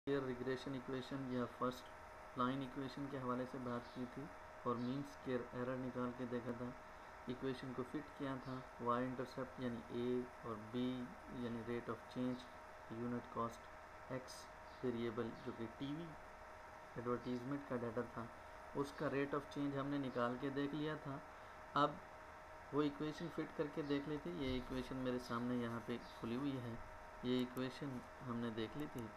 Square regression equation या first line equation के हवाले से बात की थी और मीन स्केयर एरर निकाल के देखा था। इक्वेशन को फिट किया था। वाई इंटरसेप्ट यानी ए और बी यानी rate of change, unit cost, x variable जो कि टीवी एडवर्टीज़मेंट का डाटा था उसका रेट ऑफ चेंज हमने निकाल के देख लिया था। अब वो इक्वेशन फिट करके देख ली थी। ये इक्वेशन मेरे सामने यहाँ पे खुली हुई है। ये इक्वेशन हमने देख ली थी।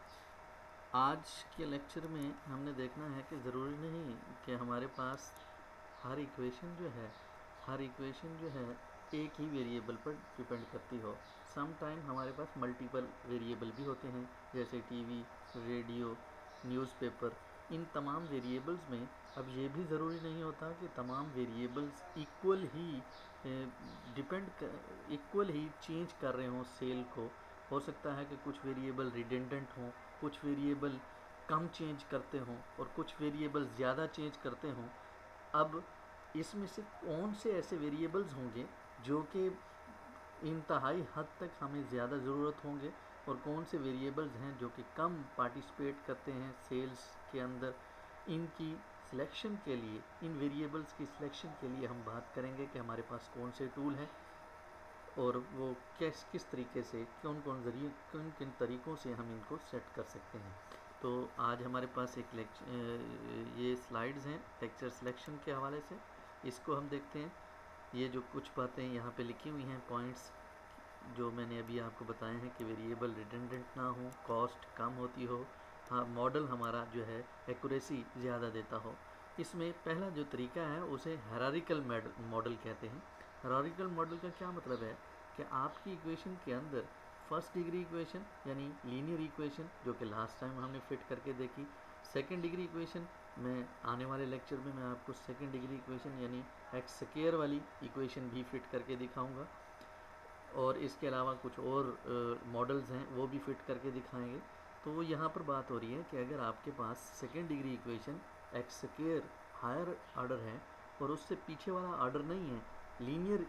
आज के लेक्चर में हमने देखना है कि ज़रूरी नहीं कि हमारे पास हर इक्वेशन जो है एक ही वेरिएबल पर डिपेंड करती हो। सम टाइम हमारे पास मल्टीपल वेरिएबल भी होते हैं, जैसे टीवी, रेडियो, न्यूज़पेपर। इन तमाम वेरिएबल्स में अब ये भी ज़रूरी नहीं होता कि तमाम वेरिएबल्स इक्वल ही चेंज कर रहे हों सेल को। हो सकता है कि कुछ वेरिएबल रिडेंडेंट हों, कुछ वेरिएबल कम चेंज करते हों और कुछ वेरिएबल ज़्यादा चेंज करते हों। अब इसमें से कौन से ऐसे वेरिएबल्स होंगे जो कि इंतहाई हद तक हमें ज़्यादा ज़रूरत होंगे और कौन से वेरिएबल्स हैं जो कि कम पार्टिसिपेट करते हैं सेल्स के अंदर। इनकी सिलेक्शन के लिए, इन वेरिएबल्स की सिलेक्शन के लिए हम बात करेंगे कि हमारे पास कौन से टूल हैं और वो किस तरीके से किन किन तरीक़ों से हम इनको सेट कर सकते हैं। तो आज हमारे पास एक ये स्लाइड्स हैं लेक्चर सिलेक्शन के हवाले से। इसको हम देखते हैं। ये जो कुछ बातें यहाँ पे लिखी हुई हैं, पॉइंट्स जो मैंने अभी आपको बताए हैं कि वेरिएबल रिडेंडेंट ना हो, कॉस्ट कम होती हो, हाँ मॉडल हमारा जो है एक्यूरेसी ज़्यादा देता हो। इसमें पहला जो तरीका है उसे हायरार्किकल मॉडल कहते हैं। हायरार्किकल मॉडल का क्या मतलब है कि आपकी इक्वेशन के अंदर फर्स्ट डिग्री इक्वेशन यानी लीनियर इक्वेशन जो कि लास्ट टाइम हमने फिट करके देखी, सेकंड डिग्री इक्वेशन में आने वाले लेक्चर में मैं आपको सेकंड डिग्री इक्वेशन यानी एक्स स्क्वायर वाली इक्वेशन भी फिट करके दिखाऊंगा और इसके अलावा कुछ और मॉडल्स हैं वो भी फिट करके दिखाएंगे। तो यहाँ पर बात हो रही है कि अगर आपके पास second degree equation x square higher order है और उससे पीछे वाला ऑर्डर नहीं है, लीनियर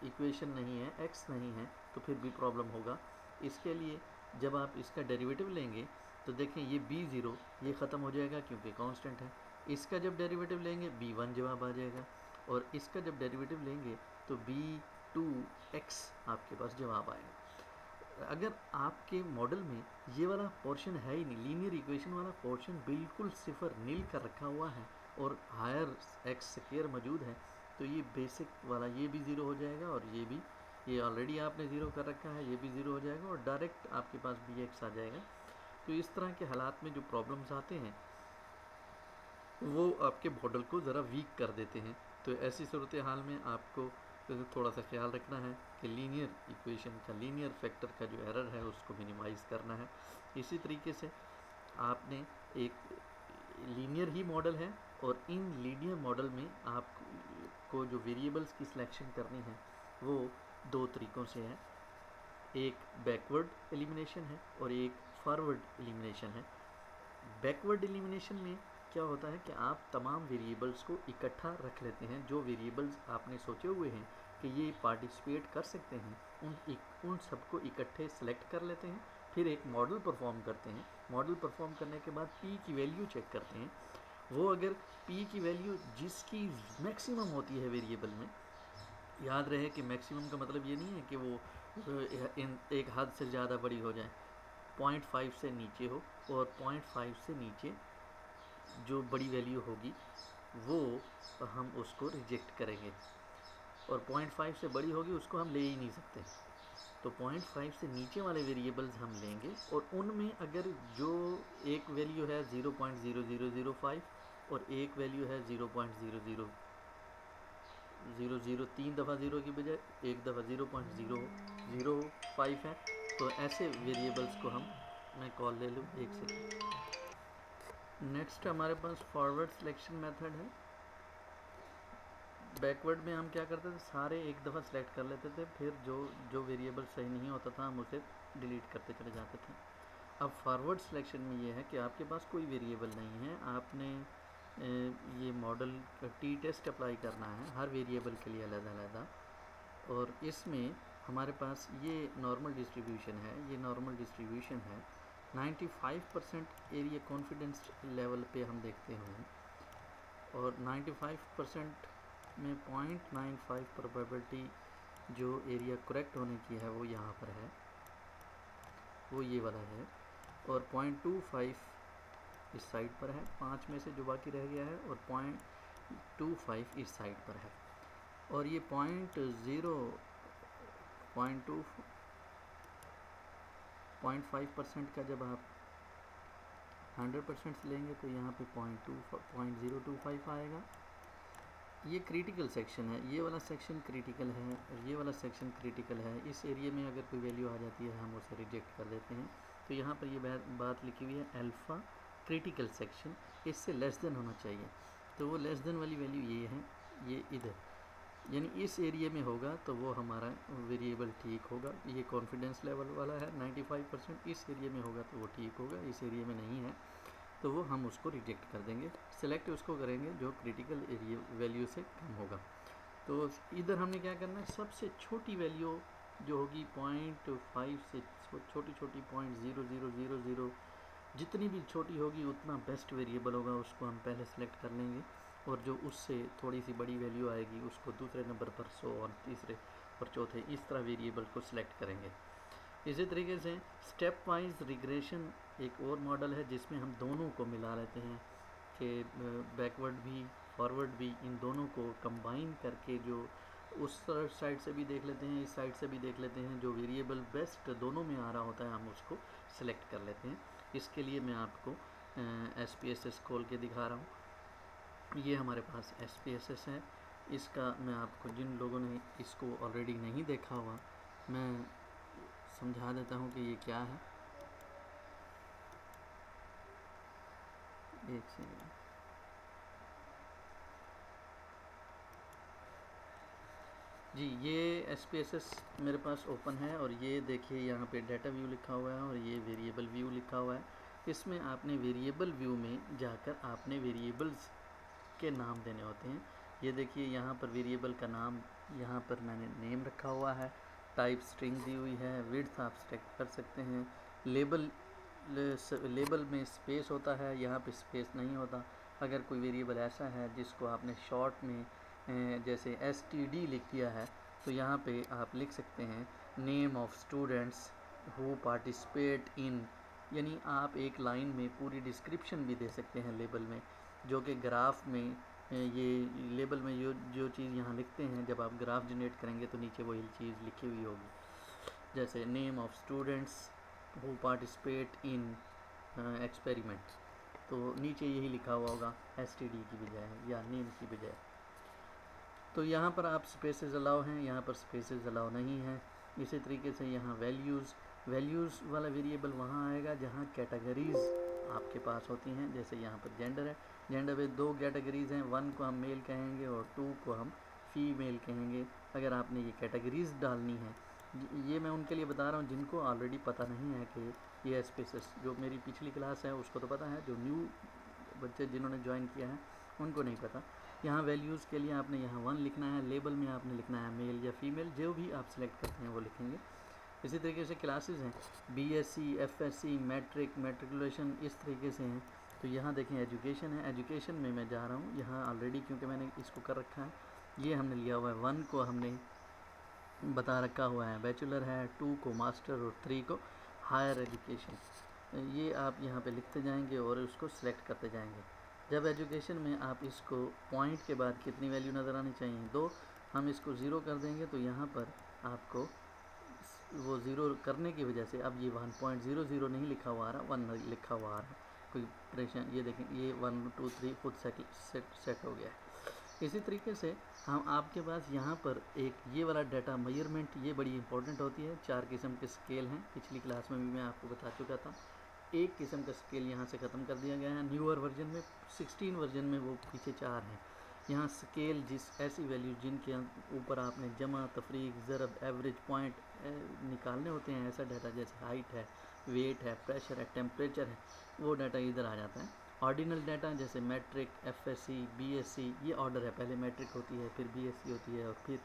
इक्वेशन नहीं है, एक्स नहीं है, तो फिर भी प्रॉब्लम होगा। इसके लिए जब आप इसका डेरिवेटिव लेंगे तो देखें ये b0 ये ख़त्म हो जाएगा क्योंकि कांस्टेंट है। इसका जब डेरिवेटिव लेंगे b1 जवाब आ जाएगा और इसका जब डेरिवेटिव लेंगे तो b2x आपके पास जवाब आएगा। अगर आपके मॉडल में ये वाला पोर्शन है ही नहीं, लीनियर इक्वेशन वाला पोर्शन बिल्कुल सिफर नील कर रखा हुआ है और हायर एक्स स्क्वायर मौजूद है, तो ये बेसिक वाला ये भी ज़ीरो हो जाएगा और ये ऑलरेडी आपने ज़ीरो कर रखा है, ये भी ज़ीरो हो जाएगा और डायरेक्ट आपके पास bx आ जाएगा। तो इस तरह के हालात में जो प्रॉब्लम्स आते हैं वो आपके मॉडल को ज़रा वीक कर देते हैं। तो ऐसी सूरत हाल में आपको थोड़ा सा ख्याल रखना है कि लीनियर इक्वेशन का, लीनियर फैक्टर का जो एरर है उसको मिनिमाइज़ करना है। इसी तरीके से आपने एक लीनियर ही मॉडल है और इन लीनियर मॉडल में आपको जो वेरिएबल्स की सिलेक्शन करनी है वो दो तरीक़ों से है। एक बैकवर्ड एलिमिनेशन है और एक फॉरवर्ड एलिमिनेशन है। बैकवर्ड एलिमिनेशन में क्या होता है कि आप तमाम वेरिएबल्स को इकट्ठा रख लेते हैं। जो वेरिएबल्स आपने सोचे हुए हैं कि ये पार्टिसिपेट कर सकते हैं उन सबको इकट्ठे सेलेक्ट कर लेते हैं, फिर एक मॉडल परफॉर्म करते हैं। मॉडल परफॉर्म करने के बाद p की वैल्यू चेक करते हैं। वो अगर p की वैल्यू जिसकी मैक्सिमम होती है वेरिएबल में, याद रहे कि मैक्सिमम का मतलब ये नहीं है कि वो एक हद से ज़्यादा बड़ी हो जाए, 0.5 से नीचे हो और 0.5 से नीचे जो बड़ी वैल्यू होगी वो हम उसको रिजेक्ट करेंगे और 0.5 से बड़ी होगी उसको हम ले ही नहीं सकते। तो 0.5 से नीचे वाले वेरिएबल्स हम लेंगे और उनमें अगर जो एक वैल्यू है 0.0005 और एक वैल्यू है 0.0000, 3 दफ़ा ज़ीरो की बजाय एक दफ़ा 0.005 है, तो ऐसे वेरिएबल्स को मैं कॉल ले लूँ एक सेकेंड। नेक्स्ट हमारे पास फॉरवर्ड सिलेक्शन मेथड है। बैकवर्ड में हम क्या करते थे, सारे एक दफ़ा सेलेक्ट कर लेते थे, फिर जो वेरिएबल सही नहीं होता था हम उसे डिलीट करते चले जाते थे। अब फॉरवर्ड सिलेक्शन में ये है कि आपके पास कोई वेरिएबल नहीं है, आपने ये मॉडल टी टेस्ट अप्लाई करना है हर वेरिएबल के लिए अलग-अलग। और इसमें हमारे पास ये नॉर्मल डिस्ट्रीब्यूशन है, ये नॉर्मल डिस्ट्रीब्यूशन है 95% एरिया कॉन्फिडेंस लेवल पे हम देखते हैं, और 95% में 0.95 प्रोबेबिलिटी जो एरिया करेक्ट होने की है वो यहाँ पर है, वो ये वाला है, और 0.25 इस साइड पर है, 5 में से जो बाकी रह गया है, और 0.25 इस साइड पर है। और ये 0.5% का जब आप 100% लेंगे तो यहाँ पे 0.025 आएगा। ये क्रिटिकल सेक्शन है, ये वाला सेक्शन क्रिटिकल है और ये वाला सेक्शन क्रिटिकल है। इस एरिया में अगर कोई वैल्यू आ जाती है हम उसे रिजेक्ट कर देते हैं। तो यहाँ पर ये बात लिखी हुई है अल्फ़ा क्रिटिकल सेक्शन, इससे लेस देन होना चाहिए। तो वो लेस देन वाली वैल्यू ये है, ये इधर, यानी इस एरिया में होगा तो वो हमारा वेरिएबल ठीक होगा। ये कॉन्फिडेंस लेवल वाला है 95%, इस एरिया में होगा तो वो ठीक होगा, इस एरिया में नहीं है तो वो हम उसको रिजेक्ट कर देंगे। सिलेक्ट उसको करेंगे जो क्रिटिकल एरिया वैल्यू से कम होगा। तो इधर हमने क्या करना है, सबसे छोटी वैल्यू जो होगी 0.5 से छोटी 0.0000 जितनी भी छोटी होगी उतना बेस्ट वेरिएबल होगा, उसको हम पहले सेलेक्ट कर लेंगे, और जो उससे थोड़ी सी बड़ी वैल्यू आएगी उसको दूसरे नंबर पर 100 और तीसरे और चौथे इस तरह वेरिएबल को सिलेक्ट करेंगे। इसी तरीके से स्टेप वाइज रिग्रेशन एक और मॉडल है जिसमें हम दोनों को मिला लेते हैं कि बैकवर्ड भी फॉरवर्ड भी, इन दोनों को कंबाइन करके जो उस साइड से भी देख लेते हैं, इस साइड से भी देख लेते हैं, जो वेरिएबल बेस्ट दोनों में आ रहा होता है हम उसको सिलेक्ट कर लेते हैं। इसके लिए मैं आपको SPSS खोल के दिखा रहा हूँ। ये हमारे पास SPSS है, इसका मैं आपको, जिन लोगों ने इसको ऑलरेडी नहीं देखा हुआ, मैं समझा देता हूँ कि ये क्या है। एक सेकंड, जी ये SPSS मेरे पास ओपन है, और ये देखिए यहाँ पे डाटा व्यू लिखा हुआ है और ये वेरिएबल व्यू लिखा हुआ है। इसमें आपने वेरिएबल व्यू में जाकर आपने वेरिएबल्स के नाम देने होते हैं। ये देखिए यहाँ पर वेरिएबल का नाम, यहाँ पर मैंने नेम रखा हुआ है, टाइप स्ट्रिंग दी हुई है, विड्थ आप सेलेक्ट कर सकते हैं, लेबल में स्पेस होता है, यहाँ पे स्पेस नहीं होता। अगर कोई वेरिएबल ऐसा है जिसको आपने शॉर्ट में जैसे STD लिख दिया है तो यहाँ पे आप लिख सकते हैं name of students who participate in, यानी आप एक लाइन में पूरी डिस्क्रिप्शन भी दे सकते हैं लेबल में, जो कि ग्राफ में ये लेबल में जो चीज़ यहाँ लिखते हैं जब आप ग्राफ जनरेट करेंगे तो नीचे वही चीज़ लिखी हुई होगी, जैसे name of students who participate in experiment, तो नीचे यही लिखा हुआ होगा STD की बजाय या नेम की बजाय। तो यहाँ पर आप स्पेसेस अलाउ हैं, यहाँ पर स्पेसेस अलाउ नहीं है। इसी तरीके से यहाँ वैल्यूज़ वाला वेरिएबल वहाँ आएगा जहाँ कैटेगरीज़ आपके पास होती हैं, जैसे यहाँ पर जेंडर है, जेंडर में 2 कैटेगरीज़ हैं, 1 को हम मेल कहेंगे और 2 को हम फीमेल कहेंगे। अगर आपने ये कैटेगरीज़ डालनी है, ये मैं उनके लिए बता रहा हूँ जिनको ऑलरेडी पता नहीं है कि ये स्पेसेस, जो मेरी पिछली क्लास है उसको तो पता है, जो न्यू बच्चे जिन्होंने ज्वाइन किया है उनको नहीं पता। यहाँ वैल्यूज़ के लिए आपने यहाँ 1 लिखना है, लेबल में आपने लिखना है मेल या फीमेल, जो भी आप सिलेक्ट करते हैं वो लिखेंगे। इसी तरीके से क्लासेस हैं BSc FSc मैट्रिकुलेशन, इस तरीके से हैं। तो यहाँ देखें एजुकेशन है, एजुकेशन में मैं जा रहा हूँ यहाँ ऑलरेडी, क्योंकि मैंने इसको कर रखा है, ये हमने लिया हुआ है, 1 को हमने बता रखा हुआ है बैचलर है, 2 को मास्टर और 3 को हायर एजुकेशन। ये आप यहाँ पे लिखते जाएंगे और उसको सिलेक्ट करते जाएंगे। जब एजुकेशन में आप इसको पॉइंट के बाद कितनी वैल्यू नज़र आनी चाहिए, 2, हम इसको 0 कर देंगे तो यहाँ पर आपको वो 0 करने की वजह से अब ये 1.00 नहीं लिखा हुआ आ रहा, 1 लिखा हुआ आ रहा है, कोई परेशान, ये देखें ये 1 2 3 खुद सेट हो गया है। इसी तरीके से हम आपके पास यहाँ पर एक ये वाला डाटा मेजरमेंट, ये बड़ी इंपॉर्टेंट होती है। 4 किस्म के स्केल हैं, पिछली क्लास में भी मैं आपको बता चुका था। एक किस्म का स्केल यहाँ से ख़त्म कर दिया गया है, न्यूअर वर्जन में 16 वर्जन में वो पीछे 4 हैं। यहाँ स्केल जिस ऐसी वैल्यू जिनके ऊपर आपने जमा, तफरीक, ज़रब, एवरेज, पॉइंट निकालने होते हैं, ऐसा डाटा जैसे हाइट है, वेट है, प्रेशर है, टेम्परेचर है, वो डाटा इधर आ जाता है। ऑर्डिनल डाटा जैसे मैट्रिक, FSc, BSc, ये ऑर्डर है, पहले मैट्रिक होती है, फिर BSc होती है, और फिर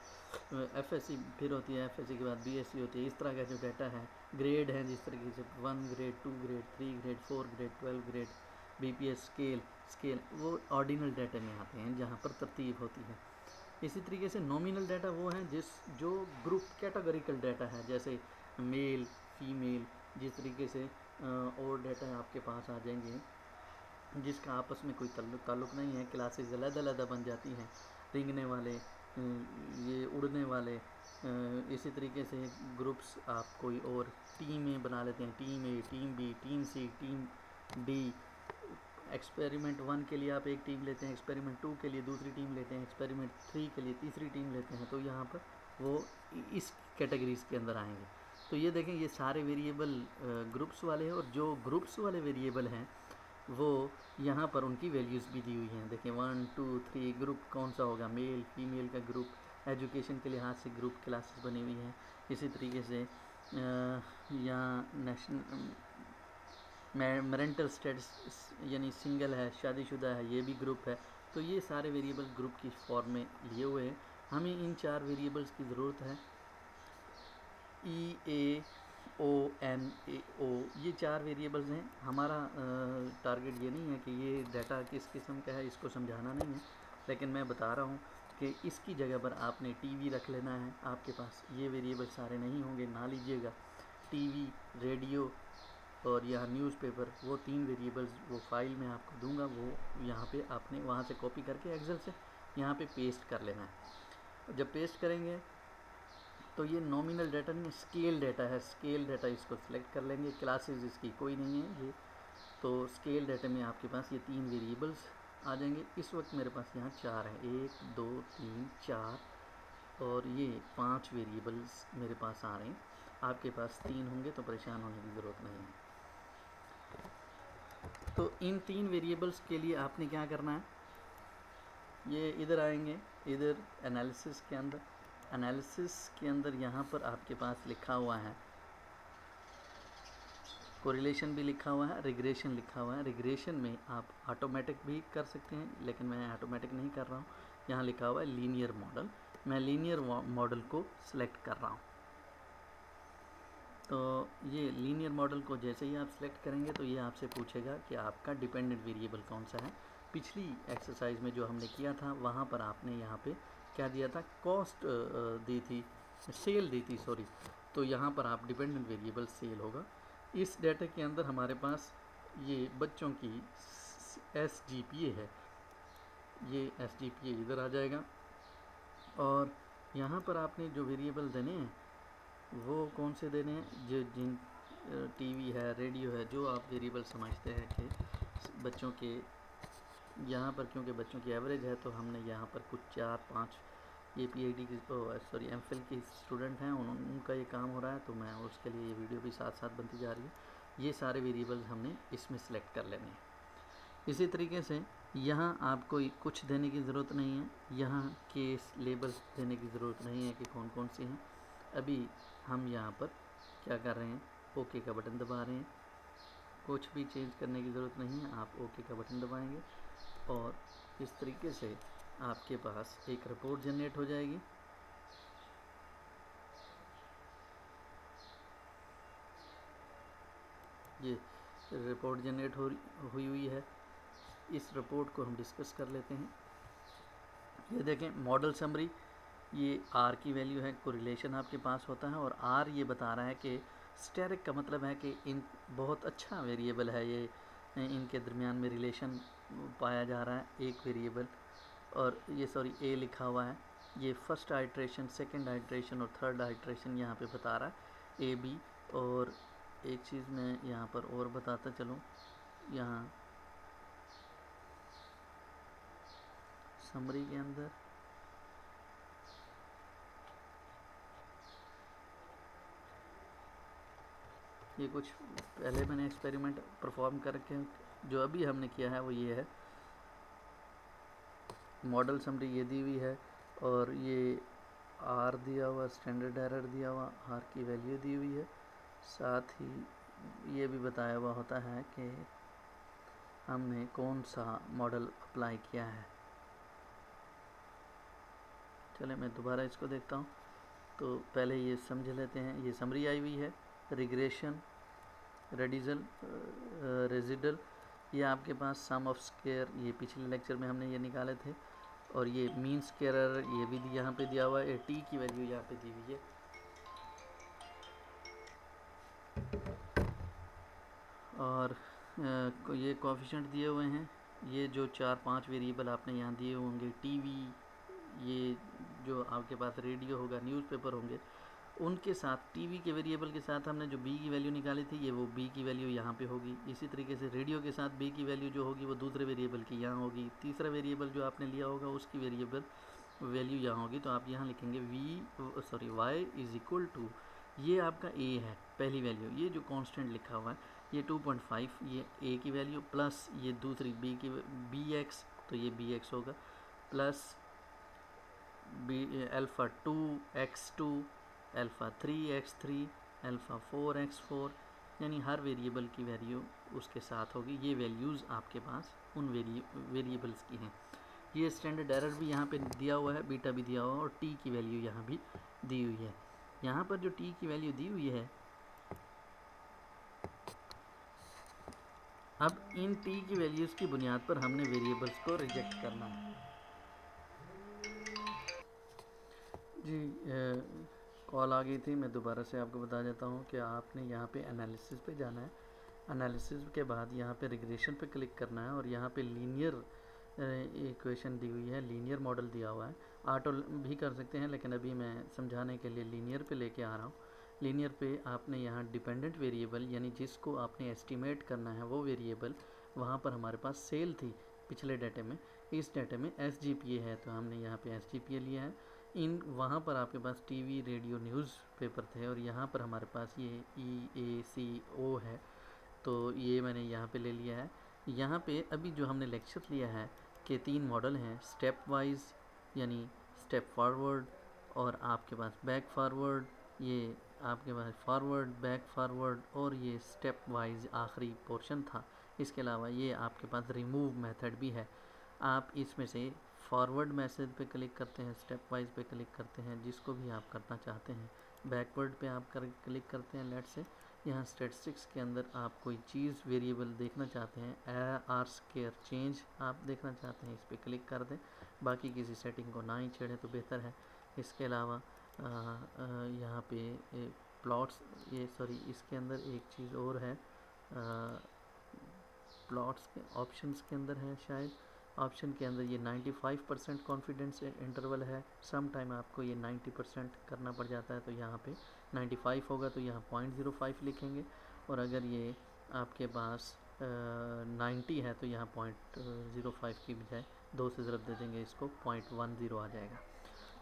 FSc फिर होती है, FSc के बाद BSc होती है। इस तरह का जो डाटा है ग्रेड हैं जिस तरीके से 1 grade, 2 grade, 3 grade, 4 grade, 12 grade, BPS scale वो ऑर्डिनल डाटा में आते हैं जहाँ पर तरतीब होती है। इसी तरीके से नॉमिनल डाटा वो हैं जो ग्रुप कैटेगरिकल डाटा है, जैसे मेल फीमेल, जिस तरीके से और डाटा आपके पास आ जाएंगे जिसका आपस में कोई ताल्लुक़ नहीं है, क्लासेस अलग-अलग बन जाती हैं, रेंगने वाले, ये उड़ने वाले, इसी तरीके से ग्रुप्स आप कोई और टीमें बना लेते हैं, टीम ए, टीम बी, टीम सी, टीम डी। एक्सपेरिमेंट 1 के लिए आप एक टीम लेते हैं, एक्सपेरिमेंट 2 के लिए दूसरी टीम लेते हैं, एक्सपेरिमेंट 3 के लिए तीसरी टीम लेते हैं, तो यहाँ पर वो इस कैटेगरीज के अंदर आएंगे। तो ये देखें, ये सारे वेरिएबल ग्रुप्स वाले हैं, और जो ग्रुप्स वाले वेरिएबल हैं वो यहाँ पर उनकी वैल्यूज़ भी दी हुई हैं। देखें 1 2 3 ग्रुप कौन सा होगा, मेल फीमेल का ग्रुप, एजुकेशन के लिहाज से ग्रुप क्लासेस बनी हुई हैं। इसी तरीके से यहाँ नेशनल मैरिटल स्टेटस यानी सिंगल है, शादीशुदा है, ये भी ग्रुप है। तो ये सारे वेरिएबल ग्रुप की फॉर्म में लिए हुए हैं। हमें इन 4 वेरिएबल्स की ज़रूरत है। EAONAO ये 4 वेरिएबल्स हैं। हमारा टारगेट ये नहीं है कि ये डाटा किस किस्म का है, इसको समझाना नहीं है, लेकिन मैं बता रहा हूँ कि इसकी जगह पर आपने टीवी रख लेना है। आपके पास ये वेरिएबल सारे नहीं होंगे, ना लीजिएगा। टीवी, रेडियो और यहाँ न्यूज़पेपर, वो 3 वेरिएबल्स वो फाइल में आपको दूंगा, वो यहाँ पे आपने वहाँ से कॉपी करके एक्सेल से यहाँ पे पेस्ट कर लेना है। जब पेस्ट करेंगे तो ये नॉमिनल डाटा नहीं, स्केल डाटा है। स्केल डाटा इसको सिलेक्ट कर लेंगे, क्लासेस इसकी कोई नहीं है ये, तो स्केल डाटा में आपके पास ये 3 वेरिएबल्स आ जाएंगे। इस वक्त मेरे पास यहाँ 4 हैं, 1 2 3 4, और ये 5 वेरिएबल्स मेरे पास आ रहे हैं। आपके पास 3 होंगे तो परेशान होने की ज़रूरत नहीं है। तो इन 3 वेरिएबल्स के लिए आपने क्या करना है, ये इधर आएंगे, इधर एनालिसिस के अंदर, एनालिसिस के अंदर यहाँ पर आपके पास लिखा हुआ है कोरिलेशन भी लिखा हुआ है, रिग्रेशन लिखा हुआ है। रिग्रेशन में आप ऑटोमेटिक भी कर सकते हैं, लेकिन मैं ऑटोमेटिक नहीं कर रहा हूँ। यहाँ लिखा हुआ है लीनियर मॉडल, मैं लीनियर मॉडल को सिलेक्ट कर रहा हूँ। तो ये लीनियर मॉडल को जैसे ही आप सिलेक्ट करेंगे तो ये आपसे पूछेगा कि आपका डिपेंडेंट वेरिएबल कौन सा है। पिछली एक्सरसाइज में जो हमने किया था वहाँ पर आपने यहाँ पे क्या दिया था, कॉस्ट दी थी, सेल दी थी, सॉरी। तो यहाँ पर आप डिपेंडेंट वेरिएबल सेल होगा। इस डाटा के अंदर हमारे पास ये बच्चों की SGPA है, ये SGPA इधर आ जाएगा। और यहाँ पर आपने जो वेरिएबल देने हैं वो कौन से देने हैं, जो जिन टीवी है, रेडियो है, जो आप वेरिएबल समझते हैं कि बच्चों के, यहाँ पर क्योंकि बच्चों की एवरेज है तो हमने यहाँ पर कुछ 4-5 ये PhD की MPhil की स्टूडेंट हैं, उनका ये काम हो रहा है, तो मैं उसके लिए ये वीडियो भी साथ साथ बनती जा रही है। ये सारे वेरिएबल्स हमने इसमें सेलेक्ट कर लेने हैं। इसी तरीके से यहाँ आपको कुछ देने की ज़रूरत नहीं है, यहाँ केस लेबल्स देने की ज़रूरत नहीं है कि कौन कौन से हैं। अभी हम यहाँ पर क्या कर रहे हैं, ओके का बटन दबा रहे हैं। कुछ भी चेंज करने की ज़रूरत नहीं है, आप ओके का बटन दबाएंगे और इस तरीके से आपके पास एक रिपोर्ट जनरेट हो जाएगी। ये रिपोर्ट जनरेट हुई है। इस रिपोर्ट को हम डिस्कस कर लेते हैं। ये देखें, मॉडल समरी, ये R की वैल्यू है, कोरिलेशन आपके पास होता है, और R ये बता रहा है कि स्टेरिक का मतलब है कि इन बहुत अच्छा वेरिएबल है, ये इनके दरमियान में रिलेशन पाया जा रहा है, एक वेरिएबल। और ये सॉरी A लिखा हुआ है, ये फर्स्ट आइट्रेशन, सेकंड आइट्रेशन और थर्ड आइट्रेशन यहाँ पे बता रहा है AB। और एक चीज़ मैं यहाँ पर और बताता चलूँ, यहाँ समरी के अंदर ये कुछ पहले मैंने एक्सपेरिमेंट परफॉर्म करके जो अभी हमने किया है वो ये है, मॉडल समरी ये दी हुई है, और ये R दिया हुआ, स्टैंडर्ड एरर दिया हुआ, R की वैल्यू दी हुई है। साथ ही ये भी बताया हुआ होता है कि हमने कौन सा मॉडल अप्लाई किया है। चले मैं दोबारा इसको देखता हूँ। तो पहले ये समझ लेते हैं, ये समरी आई हुई है, रिग्रेशन, रेजिडल, ये आपके पास सम ऑफ स्क्वायर, ये पिछले लेक्चर में हमने ये निकाले थे। और ये मीन स्क्वायर एरर, ये भी यहाँ पे दिया हुआ है, टी की वैल्यू यहाँ पे दी हुई है। और ये कोएफिशिएंट दिए हुए हैं। ये जो 4-5 वेरिएबल आपने यहाँ दिए होंगे, टीवी, ये जो आपके पास रेडियो होगा, न्यूज़पेपर होंगे, उनके साथ टीवी के वेरिएबल के साथ हमने जो बी की वैल्यू निकाली थी, ये वो बी की वैल्यू यहाँ पे होगी। इसी तरीके से रेडियो के साथ बी की वैल्यू जो होगी वो दूसरे वेरिएबल की यहाँ होगी। तीसरा वेरिएबल जो आपने लिया होगा उसकी वेरिएबल वैल्यू यहाँ होगी। तो आप यहाँ लिखेंगे वाई इज इक्वल टू, ये आपका ए है पहली वैल्यू, ये जो कांस्टेंट लिखा हुआ है ये 2.5, ये ए की वैल्यू, प्लस ये दूसरी बी की बी एक्स, तो ये बी एक्स होगा, plus B alpha 2x2, alpha 3x3, alpha 4x4, यानी हर वेरिएबल की वैल्यू उसके साथ होगी। ये वैल्यूज़ आपके पास उन वेरिएबल्स की हैं। ये स्टैंडर्ड एरर भी यहाँ पे दिया हुआ है, बीटा भी दिया हुआ है, और टी की वैल्यू यहाँ भी दी हुई है। यहाँ पर जो टी की वैल्यू दी हुई है, अब इन टी की वैल्यूज़ की बुनियाद पर हमने वेरिएबल्स को रिजेक्ट करना है। जी कॉल आ गई थी, मैं दोबारा से आपको बता देता हूँ कि आपने यहाँ पे एनालिसिस पे जाना है। एनालिसिस के बाद यहाँ पे रिग्रेशन पे क्लिक करना है, और यहाँ पे लीनियर इक्वेशन दी हुई है, लीनियर मॉडल दिया हुआ है। ऑटो भी कर सकते हैं, लेकिन अभी मैं समझाने के लिए लीनियर पे लेके आ रहा हूँ। लीनियर पे आपने यहाँ डिपेंडेंट वेरिएबल, यानी जिसको आपने एस्टिमेट करना है वो वेरिएबल, वहाँ पर हमारे पास सेल थी पिछले डाटे में, इस डाटे में SGPA है, तो हमने यहाँ पे SGPA लिया है। इन वहाँ पर आपके पास टीवी, रेडियो, न्यूज़ पेपर थे, और यहाँ पर हमारे पास ये EACO है, तो ये मैंने यहाँ पे ले लिया है। यहाँ पे अभी जो हमने लेक्चर लिया है कि 3 मॉडल हैं, स्टेप वाइज यानी स्टेप फॉरवर्ड, और आपके पास बैक फॉरवर्ड, ये आपके पास फॉरवर्ड, बैक फॉरवर्ड, और ये स्टेप वाइज आखिरी पोर्शन था। इसके अलावा ये आपके पास रिमूव मेथड भी है। आप इसमें से फॉरवर्ड मैसेज पे क्लिक करते हैं, स्टेप वाइज पे क्लिक करते हैं, जिसको भी आप करना चाहते हैं। बैकवर्ड पे आप क्लिक करते हैं, लेट से यहाँ स्टैटिस्टिक्स के अंदर आप कोई चीज़ वेरिएबल देखना चाहते हैं, आर स्क्वायर चेंज आप देखना चाहते हैं, इस पर क्लिक कर दें। बाकी किसी सेटिंग को ना ही छेड़ें तो बेहतर है। इसके अलावा यहाँ पे प्लॉट्स, ये सॉरी, इसके अंदर एक चीज़ और है, प्लॉट्स के ऑप्शंस के अंदर है शायद, ऑप्शन के अंदर ये 95% कॉन्फिडेंस इंटरवल है। सम टाइम आपको ये 90% करना पड़ जाता है, तो यहाँ पे 95 होगा तो यहाँ 0.05 लिखेंगे, और अगर ये आपके पास 90 है तो यहाँ 0.05 की बजाय 2 से ज़रब दे देंगे, इसको 0.10 आ जाएगा।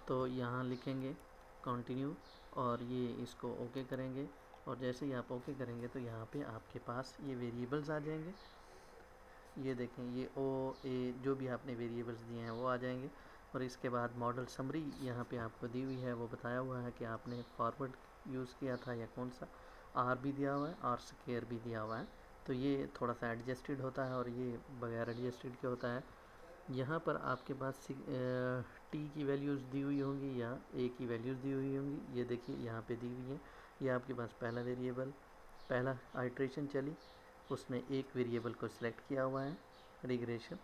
तो यहाँ लिखेंगे कंटिन्यू, और ये इसको ओके करेंगे, और जैसे ही आप ओके करेंगे तो यहाँ पे आपके पास ये वेरिएबल्स आ जाएंगे। ये देखें, ये OA जो भी आपने वेरिएबल्स दिए हैं वो आ जाएंगे। और इसके बाद मॉडल समरी यहाँ पे आपको दी हुई है, वो बताया हुआ है कि आपने फॉरवर्ड यूज़ किया था या कौन सा, आर भी दिया हुआ है, आर स्क्वायर भी दिया हुआ है, तो ये थोड़ा सा एडजस्टेड होता है, और ये बगैर एडजस्टेड के होता है। यहाँ पर आपके पास टी की वैल्यूज़ दी हुई होंगी या ए की वैल्यूज़ दी हुई होंगी। ये देखिए यहाँ पे दी हुई है, ये आपके पास पहला वेरिएबल, पहला आइट्रेशन चली, उसने एक वेरिएबल को सिलेक्ट किया हुआ है, रिग्रेशन,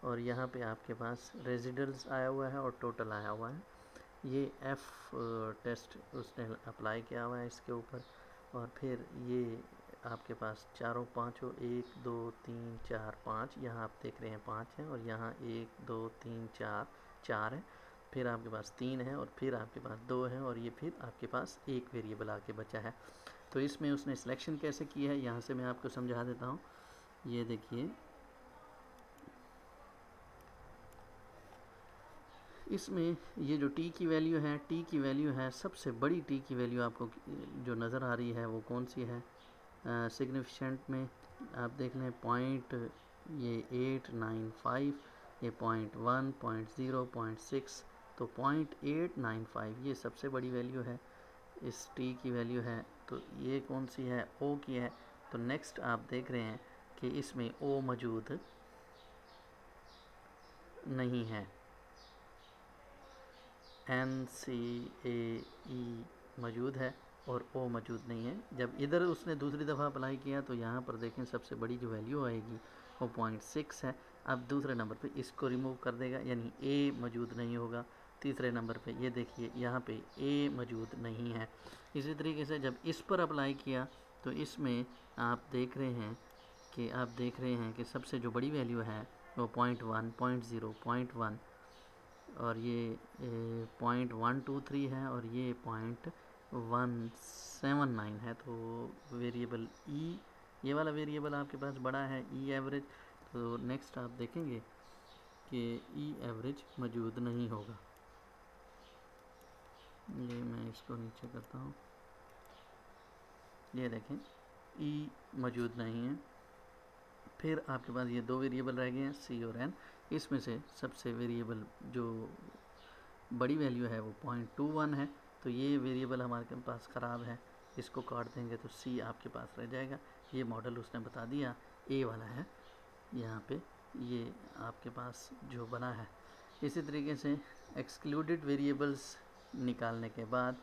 और यहाँ पे आपके पास रेजिडल्स आया हुआ है और टोटल आया हुआ है। ये F टेस्ट उसने अप्लाई किया हुआ है इसके ऊपर, और फिर ये आपके पास चारों पाँचों 1 2 3 4 5, यहाँ आप देख रहे हैं 5 हैं, और यहाँ 1 2 3 4 4 है, फिर आपके पास 3 है, और फिर आपके पास 2 है, और ये फिर आपके पास एक वेरिएबल आके बचा है। तो इसमें उसने सिलेक्शन कैसे की है, यहाँ से मैं आपको समझा देता हूँ। ये देखिए, इसमें ये जो टी की वैल्यू है, टी की वैल्यू है, सबसे बड़ी टी की वैल्यू आपको जो नज़र आ रही है वो कौन सी है, सिग्निफिकेंट में आप देख लें, पॉइंट ये 895, ये 0.1 0.0 0.6, तो 0.895 ये सबसे बड़ी वैल्यू है, इस टी की वैल्यू है। तो ये कौन सी है, ओ की है। तो नेक्स्ट आप देख रहे हैं कि इसमें ओ मौजूद नहीं है, NCAE मौजूद है, और ओ मौजूद नहीं है। जब इधर उसने दूसरी दफ़ा अप्लाई किया तो यहाँ पर देखें सबसे बड़ी जो वैल्यू आएगी वो 0.6 है। अब दूसरे नंबर पे इसको रिमूव कर देगा, यानी ए मौजूद नहीं होगा। तीसरे नंबर पे ये देखिए यहाँ पे ए मौजूद नहीं है। इसी तरीके से जब इस पर अप्लाई किया तो इसमें आप देख रहे हैं कि सबसे जो बड़ी वैल्यू है वो 0.1, 0.0, 0.1 और ये 0.123 है और ये 0.179 है। तो वेरिएबल ई, ये वाला वेरिएबल आपके पास बड़ा है, ई एवरेज। तो नेक्स्ट आप देखेंगे कि ई एवरेज मौजूद नहीं होगा। ये मैं इसको नीचे करता हूँ, ये देखें ई मौजूद नहीं है। फिर आपके पास ये दो वेरिएबल रह गए हैं, सी और एन। इसमें से सबसे वेरिएबल जो बड़ी वैल्यू है वो 0.21 है। तो ये वेरिएबल हमारे पास ख़राब है, इसको काट देंगे तो सी आपके पास रह जाएगा। ये मॉडल उसने बता दिया, ए वाला है यहाँ पे, ये आपके पास जो बना है। इसी तरीके से एक्सक्लूडेड वेरिएबल्स निकालने के बाद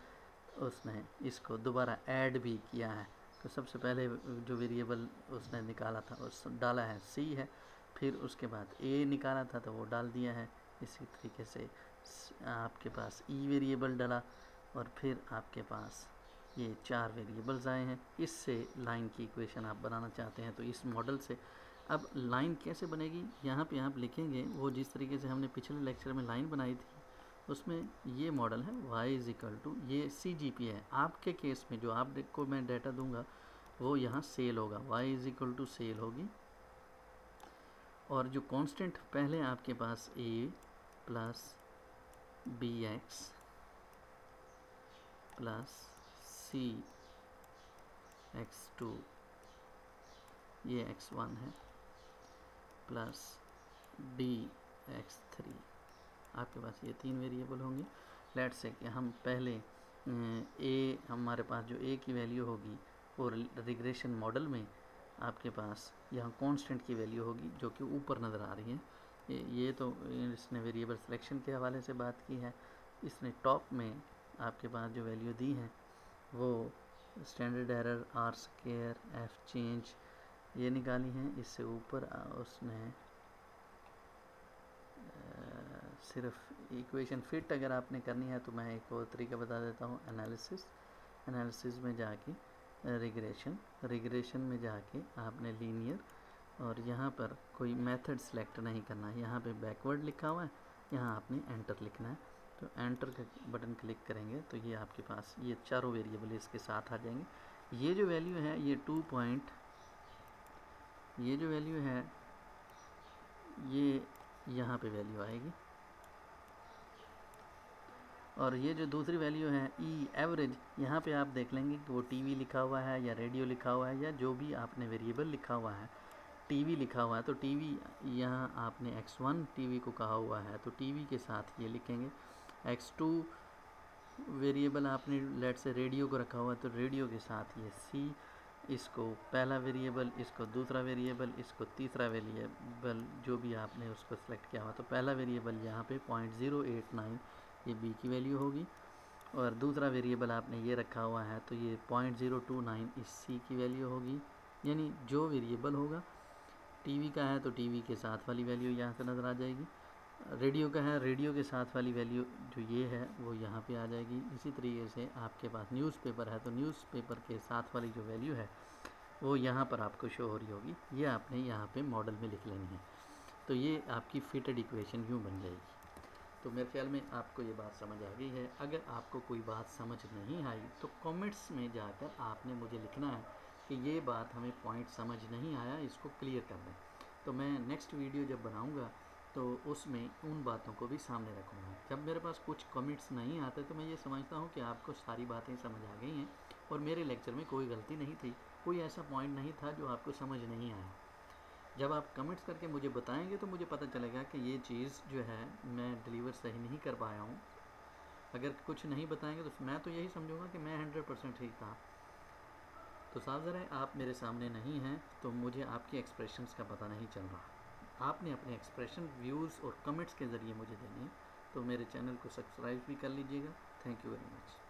उसने इसको दोबारा ऐड भी किया है। तो सबसे पहले जो वेरिएबल उसने निकाला था उस डाला है सी है, फिर उसके बाद ए निकाला था तो वो डाल दिया है। इसी तरीके से आपके पास ई वेरिएबल डाला और फिर आपके पास ये 4 वेरिएबल्स आए हैं। इससे लाइन की इक्वेशन आप बनाना चाहते हैं तो इस मॉडल से। अब लाइन कैसे बनेगी यहाँ पे आप लिखेंगे वो जिस तरीके से हमने पिछले लेक्चर में लाइन बनाई थी, उसमें ये मॉडल है y = ये CGP है। आपके केस में जो आपको मैं डाटा दूंगा वो यहाँ सेल होगा, y = सेल होगी। और जो कांस्टेंट पहले आपके पास a + bx + c x2 ये x1 है प्लस d x3, आपके पास ये 3 वेरिएबल होंगे। लेट्स से कि हम पहले ए, हमारे पास जो ए की वैल्यू होगी वो रिग्रेशन मॉडल में आपके पास यहाँ कांस्टेंट की वैल्यू होगी जो कि ऊपर नज़र आ रही है। ये तो इसने वेरिएबल सिलेक्शन के हवाले से बात की है। इसने टॉप में आपके पास जो वैल्यू दी है वो standard error, R square, F change ये निकाली हैं। इससे ऊपर उसने सिर्फ इक्वेशन फिट अगर आपने करनी है तो मैं एक और तरीका बता देता हूँ, एनालिसिस में जाके रिग्रेशन में जाके आपने लीनियर, और यहाँ पर कोई मेथड सेलेक्ट नहीं करना है। यहाँ पे बैकवर्ड लिखा हुआ है, यहाँ आपने एंटर लिखना है। तो एंटर का बटन क्लिक करेंगे तो ये आपके पास ये चारों वेरिएबल इसके साथ आ जाएंगे। ये जो वैल्यू है ये ये जो वैल्यू है ये यहाँ पे वैल्यू आएगी। और ये जो दूसरी वैल्यू है ई एवरेज, यहाँ पे आप देख लेंगे कि वो टीवी लिखा हुआ है या रेडियो लिखा हुआ है या जो भी आपने वेरिएबल लिखा हुआ है। टीवी लिखा हुआ है तो टीवी यहाँ आपने x1 टीवी को कहा हुआ है तो टीवी के साथ ये लिखेंगे। x2 वेरिएबल आपने लेट से रेडियो को रखा हुआ है तो रेडियो के साथ ये सी, इसको पहला वेरिएबल, इसको दूसरा वेरिएबल, इसको तीसरा वेरिएबल, जो भी आपने उसको सेलेक्ट किया हुआ। तो पहला वेरिएबल यहाँ पे 0.089 ये बी की वैल्यू होगी, और दूसरा वेरिएबल आपने ये रखा हुआ है तो ये 0.029 इस सी की वैल्यू होगी। यानी जो वेरिएबल होगा, टीवी का है तो टीवी के साथ वाली वैल्यू यहाँ से नज़र आ जाएगी, रेडियो का है रेडियो के साथ वाली वैल्यू जो ये है वो यहाँ पे आ जाएगी। इसी तरीके से आपके पास न्यूज़पेपर है तो न्यूज़पेपर के साथ वाली जो वैल्यू है वो यहाँ पर आपको शो हो रही होगी, ये आपने यहाँ पे मॉडल में लिख लेनी है। तो ये आपकी फिटेड इक्वेशन यूँ बन जाएगी। तो मेरे ख्याल में आपको ये बात समझ आ गई है। अगर आपको कोई बात समझ नहीं आई तो कमेंट्स में जाकर आपने मुझे लिखना है कि ये बात हमें पॉइंट समझ नहीं आया, इसको क्लियर कर दें। तो मैं नेक्स्ट वीडियो जब बनाऊँगा तो उसमें उन बातों को भी सामने रखूँगा। जब मेरे पास कुछ कमेंट्स नहीं आते तो मैं ये समझता हूँ कि आपको सारी बातें समझ आ गई हैं और मेरे लेक्चर में कोई गलती नहीं थी, कोई ऐसा पॉइंट नहीं था जो आपको समझ नहीं आया। जब आप कमेंट्स करके मुझे बताएंगे तो मुझे पता चलेगा कि ये चीज़ जो है मैं डिलीवर सही नहीं कर पाया हूँ। अगर कुछ नहीं बताएंगे तो मैं तो यही समझूंगा कि मैं 100% ठीक था। तो साफ ज़रा आप मेरे सामने नहीं हैं तो मुझे आपके एक्सप्रेशंस का पता नहीं चल रहा। आपने अपने एक्सप्रेशन, व्यूज़ और कमेंट्स के ज़रिए मुझे देने हैं। तो मेरे चैनल को सब्सक्राइब भी कर लीजिएगा। Thank you very much.